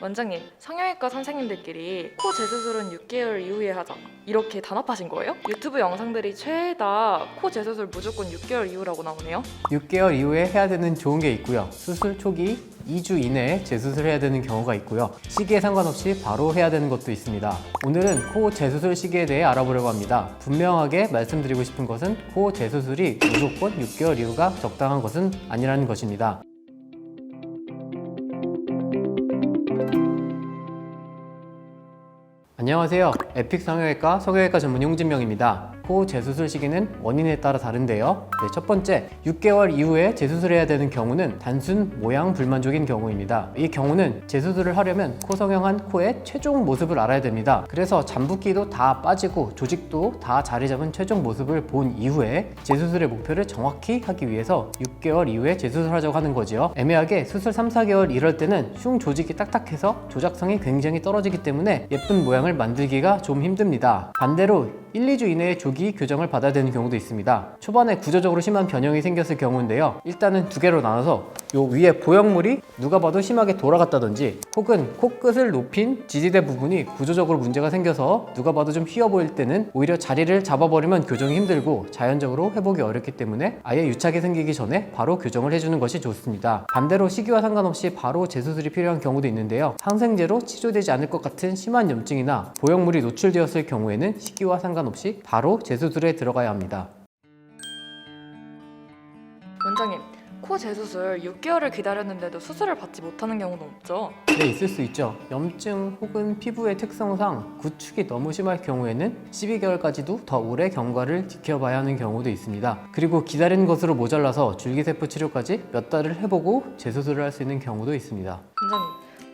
원장님, 성형외과 선생님들끼리 코 재수술은 6개월 이후에 하자 이렇게 단합하신 거예요? 유튜브 영상들이 최다 코 재수술 무조건 6개월 이후라고 나오네요. 6개월 이후에 해야 되는 좋은 게 있고요. 수술 초기 2주 이내에 재수술해야 되는 경우가 있고요. 시기에 상관없이 바로 해야 되는 것도 있습니다. 오늘은 코 재수술 시기에 대해 알아보려고 합니다. 분명하게 말씀드리고 싶은 것은 코 재수술이 무조건 6개월 이후가 적당한 것은 아니라는 것입니다. 안녕하세요. 에픽 성형외과 성형외과 전문 홍진명입니다. 코 재수술 시기는 원인에 따라 다른데요. 첫 번째, 6개월 이후에 재수술해야 되는 경우는 단순 모양 불만족인 경우입니다. 이 경우는 재수술을 하려면 코 성형한 코의 최종 모습을 알아야 됩니다. 그래서 잠붓기도 다 빠지고 조직도 다 자리 잡은 최종 모습을 본 이후에 재수술의 목표를 정확히 하기 위해서 6개월 이후에 재수술하자고 하는 거지요. 애매하게 수술 3, 4개월 이럴 때는 흉 조직이 딱딱해서 조작성이 굉장히 떨어지기 때문에 예쁜 모양을 만들기가 좀 힘듭니다. 반대로 1, 2주 이내에 조기 교정을 받아야 되는 경우도 있습니다. 초반에 구조적으로 심한 변형이 생겼을 경우인데요. 일단은 두 개로 나눠서 요 위에 보형물이 누가 봐도 심하게 돌아갔다든지 혹은 코끝을 높인 지지대 부분이 구조적으로 문제가 생겨서 누가 봐도 좀 휘어 보일 때는 오히려 자리를 잡아버리면 교정이 힘들고 자연적으로 회복이 어렵기 때문에 아예 유착이 생기기 전에 바로 교정을 해주는 것이 좋습니다. 반대로 시기와 상관없이 바로 재수술이 필요한 경우도 있는데요. 항생제로 치료되지 않을 것 같은 심한 염증이나 보형물이 노출되었을 경우에는 시기와 상관없이 바로 재수술에 들어가야 합니다. 원장님, 코 재수술 6개월을 기다렸는데도 수술을 받지 못하는 경우는 없죠? 네, 있을 수 있죠. 염증 혹은 피부의 특성상 구축이 너무 심할 경우에는 12개월까지도 더 오래 경과를 지켜봐야 하는 경우도 있습니다. 그리고 기다리는 것으로 모자라서 줄기세포 치료까지 몇 달을 해보고 재수술을 할 수 있는 경우도 있습니다. 원장님,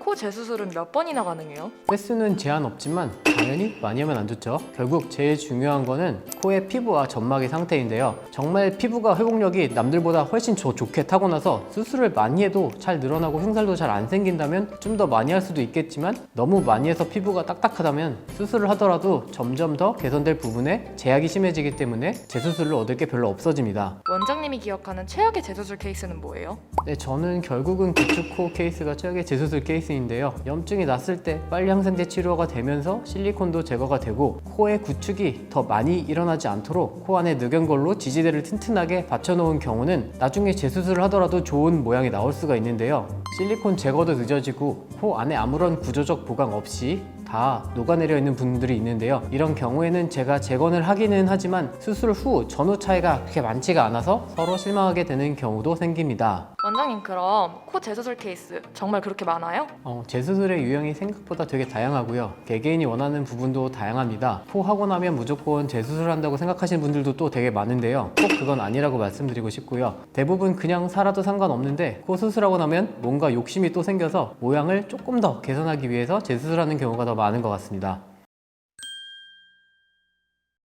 코 재수술은 몇 번이나 가능해요? 횟수는 제한 없지만 당연히 많이 하면 안 좋죠. 결국 제일 중요한 거는 코의 피부와 점막의 상태인데요. 정말 피부가 회복력이 남들보다 훨씬 좋게 타고나서 수술을 많이 해도 잘 늘어나고 흉살도 잘 안 생긴다면 좀 더 많이 할 수도 있겠지만 너무 많이 해서 피부가 딱딱하다면 수술을 하더라도 점점 더 개선될 부분에 제약이 심해지기 때문에 재수술을 얻을 게 별로 없어집니다. 원장님이 기억하는 최악의 재수술 케이스는 뭐예요? 네, 저는 결국은 구축코 케이스가 최악의 재수술 케이스인데요. 염증이 났을 때 빨리 항생제 치료가 되면서 실리콘도 제거가 되고 코의 구축이 더 많이 일어나지 않도록 코 안에 늑연걸로 지지대를 튼튼하게 받쳐놓은 경우는 나중에 재수술을 하더라도 좋은 모양이 나올 수가 있는데요. 실리콘 제거도 늦어지고 코 안에 아무런 구조적 보강 없이 다 녹아내려 있는 분들이 있는데요. 이런 경우에는 제가 재건을 하기는 하지만 수술 후 전후 차이가 그렇게 많지가 않아서 서로 실망하게 되는 경우도 생깁니다. 원장님, 그럼 코 재수술 케이스 정말 그렇게 많아요? 재수술의 유형이 생각보다 되게 다양하고요. 개개인이 원하는 부분도 다양합니다. 코 하고 나면 무조건 재수술 한다고 생각하시는 분들도 또 되게 많은데요. 꼭 그건 아니라고 말씀드리고 싶고요. 대부분 그냥 살아도 상관없는데 코 수술하고 나면 뭔가 욕심이 또 생겨서 모양을 조금 더 개선하기 위해서 재수술하는 경우가 더 많은 것 같습니다.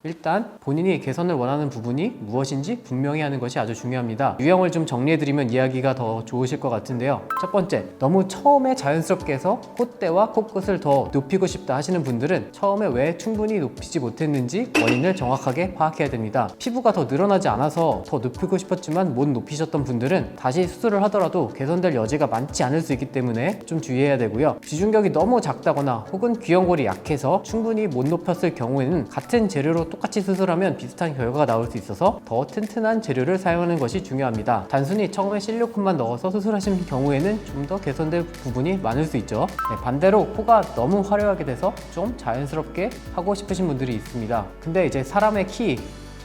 일단 본인이 개선을 원하는 부분이 무엇인지 분명히 하는 것이 아주 중요합니다. 유형을 좀 정리해드리면 이야기가 더 좋으실 것 같은데요. 첫 번째, 너무 처음에 자연스럽게 해서 콧대와 코끝을 더 높이고 싶다 하시는 분들은 처음에 왜 충분히 높이지 못했는지 원인을 정확하게 파악해야 됩니다. 피부가 더 늘어나지 않아서 더 높이고 싶었지만 못 높이셨던 분들은 다시 수술을 하더라도 개선될 여지가 많지 않을 수 있기 때문에 좀 주의해야 되고요. 비중격이 너무 작다거나 혹은 귀연골이 약해서 충분히 못 높였을 경우에는 같은 재료로 똑같이 수술하면 비슷한 결과가 나올 수 있어서 더 튼튼한 재료를 사용하는 것이 중요합니다. 단순히 처음에 실리콘만 넣어서 수술하신 경우에는 좀 더 개선될 부분이 많을 수 있죠. 반대로 코가 너무 화려하게 돼서 좀 자연스럽게 하고 싶으신 분들이 있습니다. 근데 이제 사람의 키,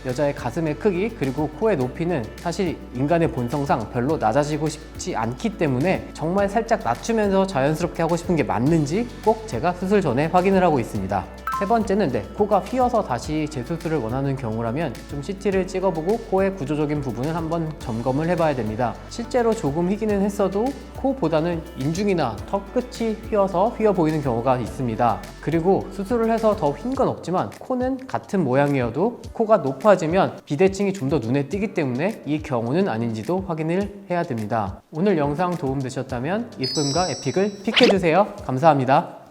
여자의 가슴의 크기 그리고 코의 높이는 사실 인간의 본성상 별로 낮아지고 싶지 않기 때문에 정말 살짝 낮추면서 자연스럽게 하고 싶은 게 맞는지 꼭 제가 수술 전에 확인을 하고 있습니다. 세 번째는 코가 휘어서 다시 재수술을 원하는 경우라면 좀 CT를 찍어보고 코의 구조적인 부분을 한번 점검을 해봐야 됩니다. 실제로 조금 휘기는 했어도 코보다는 인중이나 턱 끝이 휘어서 휘어 보이는 경우가 있습니다. 그리고 수술을 해서 더 휜 건 없지만 코는 같은 모양이어도 코가 높아지면 비대칭이 좀 더 눈에 띄기 때문에 이 경우는 아닌지도 확인을 해야 됩니다. 오늘 영상 도움되셨다면 이쁨과 에픽을 픽해주세요. 감사합니다.